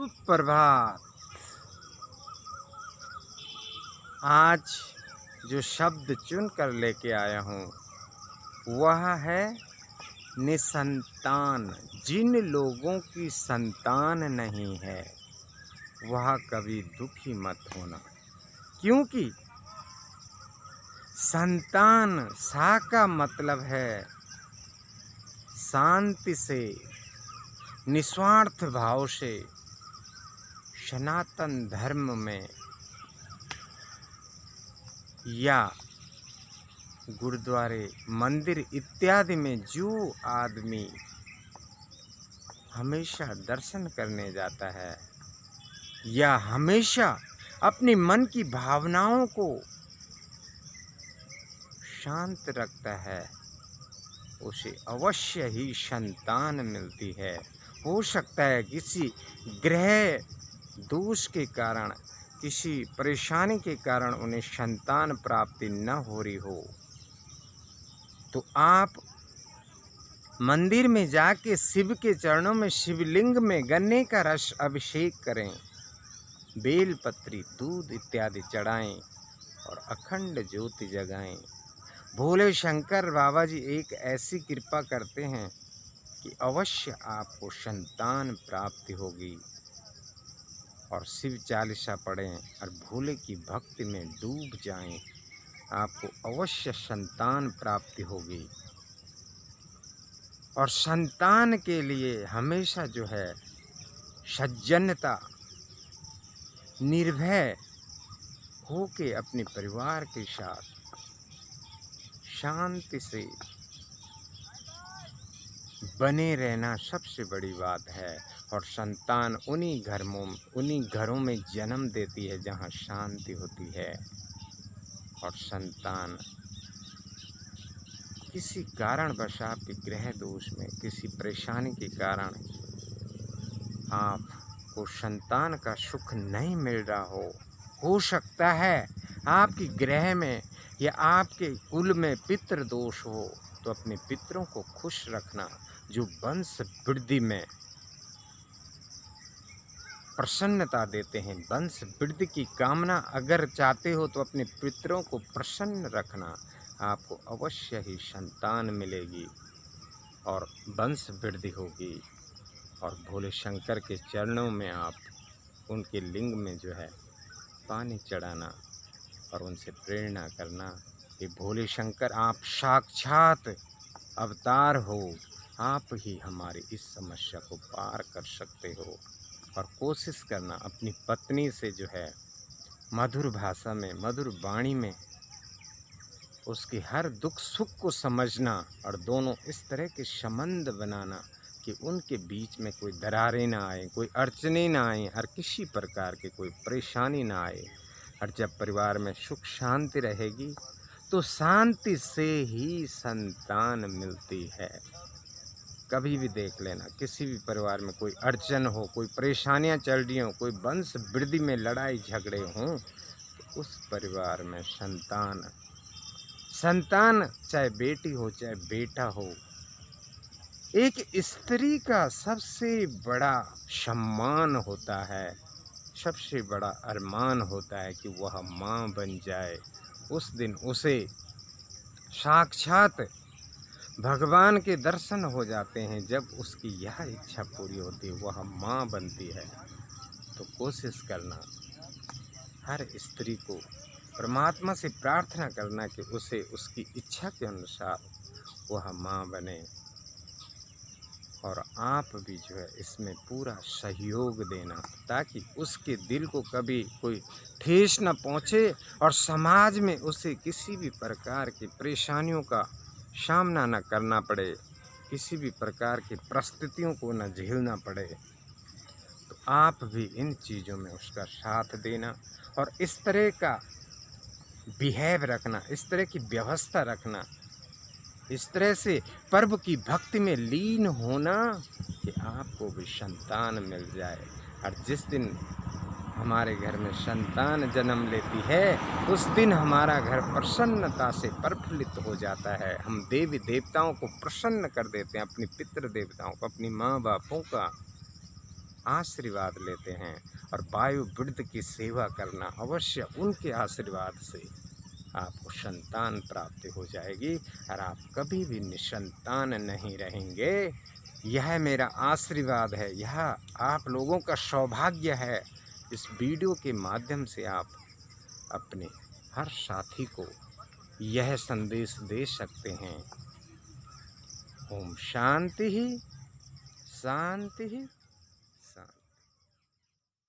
सुप्रभात। आज जो शब्द चुन कर लेके आया हूँ वह है निसंतान। जिन लोगों की संतान नहीं है वह कभी दुखी मत होना, क्योंकि संतान सा का मतलब है शांति से, निस्वार्थ भाव से सनातन धर्म में या गुरुद्वारे, मंदिर इत्यादि में जो आदमी हमेशा दर्शन करने जाता है या हमेशा अपनी मन की भावनाओं को शांत रखता है, उसे अवश्य ही संतान मिलती है। हो सकता है किसी ग्रह दोष के कारण, किसी परेशानी के कारण उन्हें संतान प्राप्ति न हो रही हो, तो आप मंदिर में जाके शिव के चरणों में, शिवलिंग में गन्ने का रस अभिषेक करें, बेलपत्री, दूध इत्यादि चढ़ाएं और अखंड ज्योति जगाएं। भोले शंकर बाबा जी एक ऐसी कृपा करते हैं कि अवश्य आपको संतान प्राप्ति होगी। और शिव चालीसा पढ़ें और भोले की भक्ति में डूब जाएं, आपको अवश्य संतान प्राप्ति होगी। और संतान के लिए हमेशा जो है सज्जनता, निर्भय होके अपने परिवार के साथ शांति से बने रहना सबसे बड़ी बात है। और संतान उन्हीं घरों में जन्म देती है जहाँ शांति होती है। और संतान किसी कारणवश आपके ग्रह दोष में, किसी परेशानी के कारण आपको संतान का सुख नहीं मिल रहा हो सकता है आपकी ग्रह में या आपके कुल में पितृ दोष हो, तो अपने पितरों को खुश रखना, जो वंश वृद्धि में प्रसन्नता देते हैं। वंश वृद्धि की कामना अगर चाहते हो तो अपने पितरों को प्रसन्न रखना, आपको अवश्य ही संतान मिलेगी और वंश वृद्धि होगी। और भोले शंकर के चरणों में आप उनके लिंग में जो है पानी चढ़ाना और उनसे प्रेरणा करना कि भोले शंकर आप साक्षात अवतार हो, आप ही हमारी इस समस्या को पार कर सकते हो। और कोशिश करना अपनी पत्नी से जो है मधुर भाषा में, मधुर वाणी में उसके हर दुख सुख को समझना और दोनों इस तरह के संबंध बनाना कि उनके बीच में कोई दरारें ना आए, कोई अड़चने ना आए और किसी प्रकार की कोई परेशानी ना आए। और जब परिवार में सुख शांति रहेगी तो शांति से ही संतान मिलती है। कभी भी देख लेना, किसी भी परिवार में कोई अड़चन हो, कोई परेशानियां चल रही हों, कोई वंश वृद्धि में लड़ाई झगड़े हों, तो उस परिवार में संतान चाहे बेटी हो चाहे बेटा हो, एक स्त्री का सबसे बड़ा सम्मान होता है, सबसे बड़ा अरमान होता है कि वह माँ बन जाए। उस दिन उसे साक्षात भगवान के दर्शन हो जाते हैं। जब उसकी यह इच्छा पूरी होती है, वह माँ बनती है। तो कोशिश करना, हर स्त्री को परमात्मा से प्रार्थना करना कि उसे उसकी इच्छा के अनुसार वह माँ बने। और आप भी जो है इसमें पूरा सहयोग देना, ताकि उसके दिल को कभी कोई ठेस न पहुँचे और समाज में उसे किसी भी प्रकार की परेशानियों का सामना न करना पड़े, किसी भी प्रकार की परिस्थितियों को न झेलना पड़े। तो आप भी इन चीज़ों में उसका साथ देना और इस तरह का बिहेव रखना, इस तरह की व्यवस्था रखना, इस तरह से पर्व की भक्ति में लीन होना कि आपको भी संतान मिल जाए। और जिस दिन हमारे घर में संतान जन्म लेती है, उस दिन हमारा घर प्रसन्नता से प्रफुल्लित हो जाता है। हम देवी देवताओं को प्रसन्न कर देते हैं, अपनी पितृ देवताओं को, अपनी माँ बापों का आशीर्वाद लेते हैं। और वायु वृद्ध की सेवा करना अवश्य, उनके आशीर्वाद से आपको संतान प्राप्ति हो जाएगी और आप कभी भी निसंतान नहीं रहेंगे। यह मेरा आशीर्वाद है, यह आप लोगों का सौभाग्य है। इस वीडियो के माध्यम से आप अपने हर साथी को यह संदेश दे सकते हैं। ओम शांति ही शांति ही।